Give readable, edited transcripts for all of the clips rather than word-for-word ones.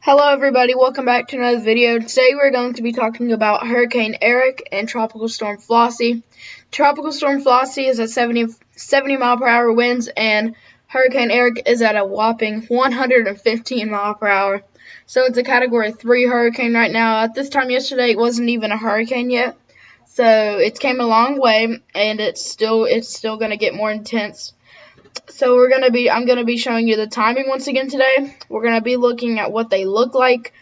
Hello everybody, welcome back to another video. Today we're going to be talking about Hurricane Erick and Tropical Storm Flossie. Tropical Storm Flossie is at 70 mile per hour winds and Hurricane Erick is at a whopping 115 mile per hour. So it's a category 3 hurricane right now. At this time yesterday it wasn't even a hurricane yet. So it came a long way and it's still going to get more intense. So I'm gonna be showing you the timing once again today. We're gonna be looking at what they look like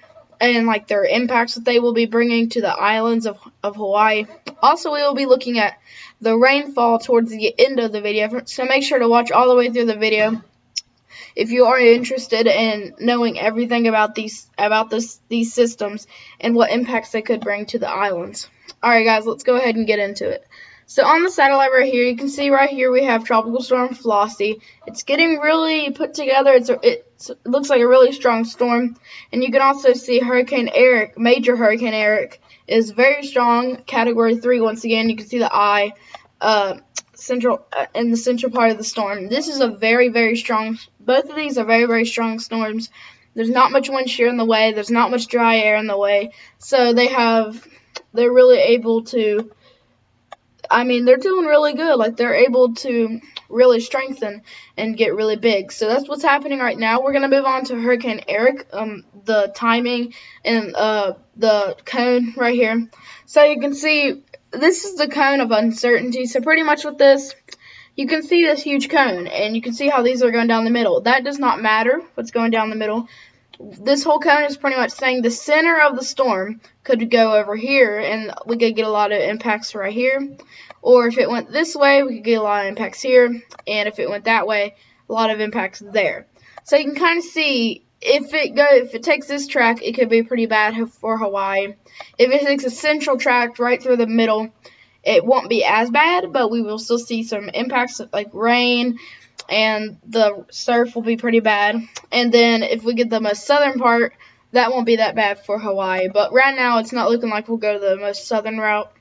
and like their impacts that they will be bringing to the islands of Hawaii. Also, we will be looking at the rainfall towards the end of the video. So make sure to watch all the way through the video if you are interested in knowing everything about these systems and what impacts they could bring to the islands. All right, guys, let's go ahead and get into it. So on the satellite right here, you can see right here we have Tropical Storm Flossie. It's getting really put together. It looks like a really strong storm. And you can also see Hurricane Erick, Major Hurricane Erick, is very strong, Category 3 once again. You can see the eye in the central part of the storm. This is a very, very strong, both of these are very, very strong storms. There's not much wind shear in the way. There's not much dry air in the way. So they're really able to, they're doing really good. Like, they're able to really strengthen and get really big. So that's what's happening right now. We're going to move on to Hurricane Erick, the timing and the cone right here. So you can see this is the cone of uncertainty. So pretty much with this, you can see this huge cone, and you can see how these are going down the middle. That does not matter what's going down the middle. This whole cone is pretty much saying the center of the storm could go over here, and we could get a lot of impacts right here. Or if it went this way, we could get a lot of impacts here. And if it went that way, a lot of impacts there. So you can kind of see if it takes this track, it could be pretty bad for Hawaii. If it takes a central track right through the middle, it won't be as bad, but we will still see some impacts like rain, and the surf will be pretty bad. And then if we get the most southern part, that won't be that bad for Hawaii. But right now, it's not looking like we'll go to the most southern route.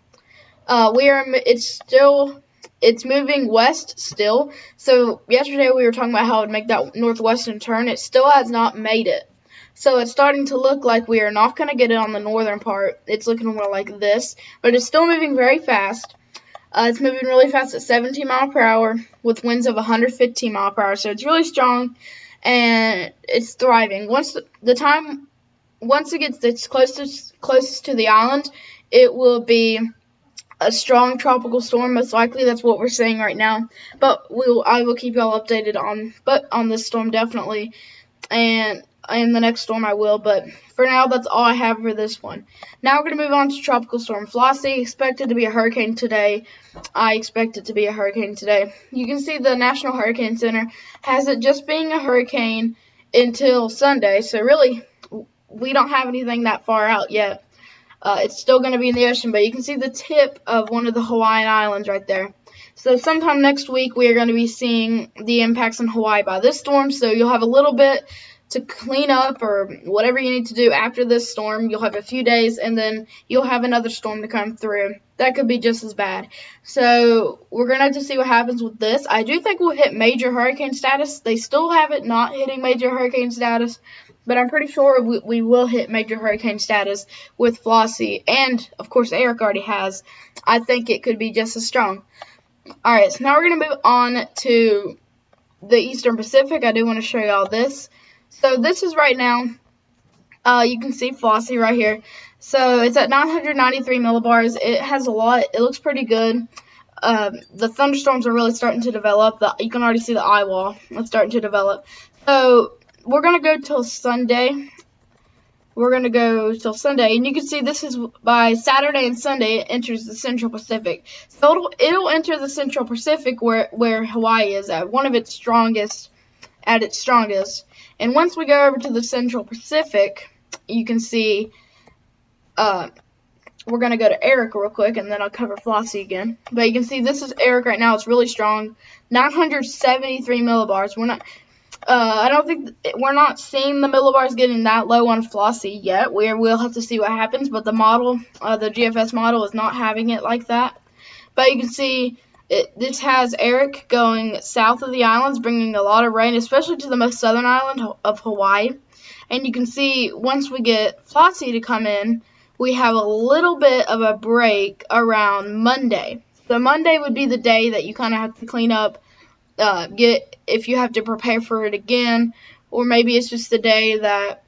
It's moving west still. So yesterday we were talking about how it would make that northwestern turn. It still has not made it. So it's starting to look like we are not going to get it on the northern part. It's looking more like this, but it's still moving very fast. It's moving really fast at 17 mile per hour with winds of 115 mile per hour. So it's really strong and it's thriving. Once it gets its closest to the island, it will be a strong tropical storm, most likely. That's what we're seeing right now. But I will keep y'all updated on this storm definitely, and in the next storm I will. But for now, that's all I have for this one. Now we're going to move on to Tropical Storm Flossie. Expected to be a hurricane today. I expect it to be a hurricane today. You can see the National Hurricane Center has it just being a hurricane until Sunday. So really, we don't have anything that far out yet. It's still going to be in the ocean, but you can see the tip of one of the Hawaiian islands right there. So sometime next week, we are going to be seeing the impacts in Hawaii by this storm. So you'll have a little bit to clean up or whatever you need to do after this storm. You'll have a few days, and then you'll have another storm to come through. That could be just as bad. So we're going to have to see what happens with this. I do think we'll hit major hurricane status. They still have it not hitting major hurricane status, but I'm pretty sure we will hit major hurricane status with Flossie. And, of course, Erick already has. I think it could be just as strong. All right, so now we're going to move on to the Eastern Pacific. I do want to show y'all this. So this is right now, you can see Flossie right here. So it's at 993 millibars. It has a lot. It looks pretty good. The thunderstorms are really starting to develop. You can already see the eye wall. It's starting to develop. So we're going to go till Sunday. And you can see this is by Saturday and Sunday it enters the Central Pacific. So it'll enter the Central Pacific where Hawaii is at its strongest. And once we go over to the Central Pacific, you can see we're going to go to Erick real quick, and then I'll cover Flossie again. But you can see this is Erick right now. It's really strong. 973 millibars. We're not seeing the millibars getting that low on Flossie yet. We'll have to see what happens, but the GFS model is not having it like that. But you can see this has Erick going south of the islands, bringing a lot of rain, especially to the most southern island of Hawaii. And you can see once we get Flossie to come in, we have a little bit of a break around Monday. So Monday would be the day that you kind of have to clean up, if you have to prepare for it again, or maybe it's just the day that,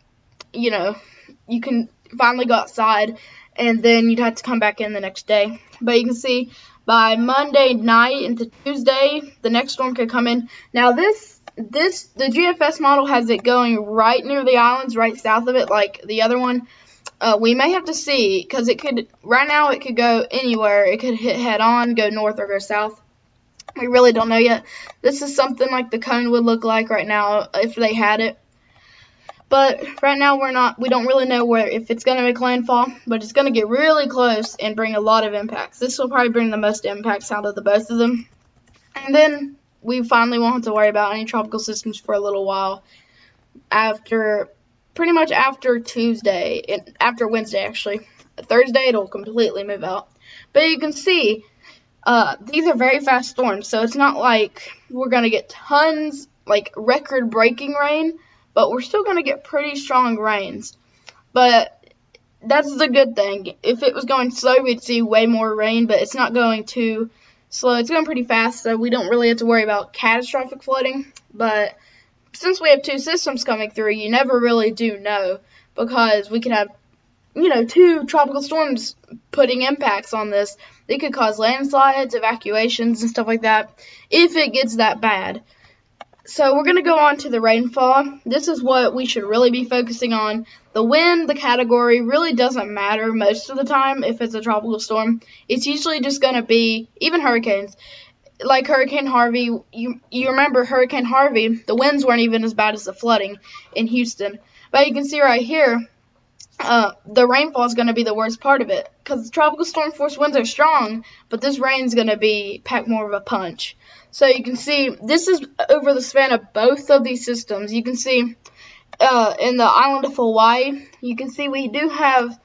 you can finally go outside, and then you'd have to come back in the next day. But you can see by Monday night into Tuesday, the next storm could come in. Now the GFS model has it going right near the islands, right south of it, like the other one. We may have to see, because right now it could go anywhere. It could hit head on, go north or go south. We really don't know yet. This is something like the cone would look like right now if they had it. But right now we don't really know if it's going to make landfall, but it's going to get really close and bring a lot of impacts. This will probably bring the most impacts out of the both of them. And then we finally won't have to worry about any tropical systems for a little while pretty much after Tuesday, after Wednesday actually. Thursday it'll completely move out. But you can see these are very fast storms, so it's not like we're going to get tons, like record-breaking rain, but we're still going to get pretty strong rains. But that's the good thing. If it was going slow, we'd see way more rain, but it's not going too slow. It's going pretty fast, so we don't really have to worry about catastrophic flooding. But since we have two systems coming through, you never really do know, because we could have, two tropical storms putting impacts on this. They could cause landslides, evacuations, and stuff like that if it gets that bad. So we're going to go on to the rainfall. This is what we should really be focusing on. The wind, the category, really doesn't matter most of the time if it's a tropical storm. It's usually just going to be, even hurricanes, like Hurricane Harvey. You remember Hurricane Harvey, the winds weren't even as bad as the flooding in Houston. But you can see right here, the rainfall is going to be the worst part of it, because tropical storm force winds are strong, but this rain's going to pack more of a punch. So you can see this is over the span of both of these systems. You can see in the island of Hawaii, you can see we do have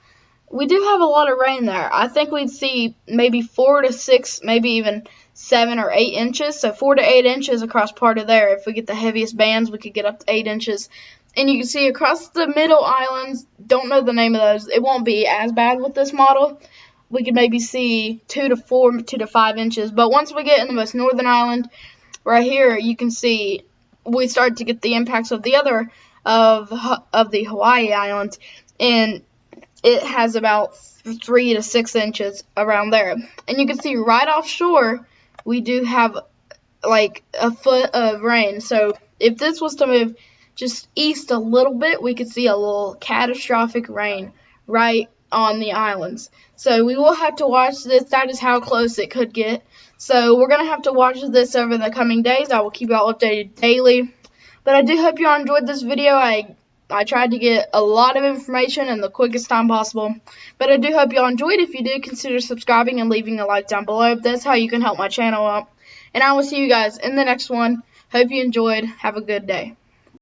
a lot of rain there. I think we'd see maybe 4 to 6, maybe even 7 or 8 inches. So 4 to 8 inches across part of there. If we get the heaviest bands, we could get up to 8 inches. And you can see across the middle islands, don't know the name of those. It won't be as bad with this model. We could maybe see 2 to 4, 2 to 5 inches. But once we get in the most northern island, right here, you can see we start to get the impacts of the Hawaii Islands, and it has about 3 to 6 inches around there. And you can see right offshore, we do have like a foot of rain. So if this was to move just east a little bit, we could see a little catastrophic rain right on the islands. So we will have to watch this. That is how close it could get. So we're going to have to watch this over the coming days. I will keep you all updated daily. But I do hope you all enjoyed this video. I tried to get a lot of information in the quickest time possible. But I do hope you all enjoyed. If you did, consider subscribing and leaving a like down below. That's how you can help my channel out. And I will see you guys in the next one. Hope you enjoyed. Have a good day.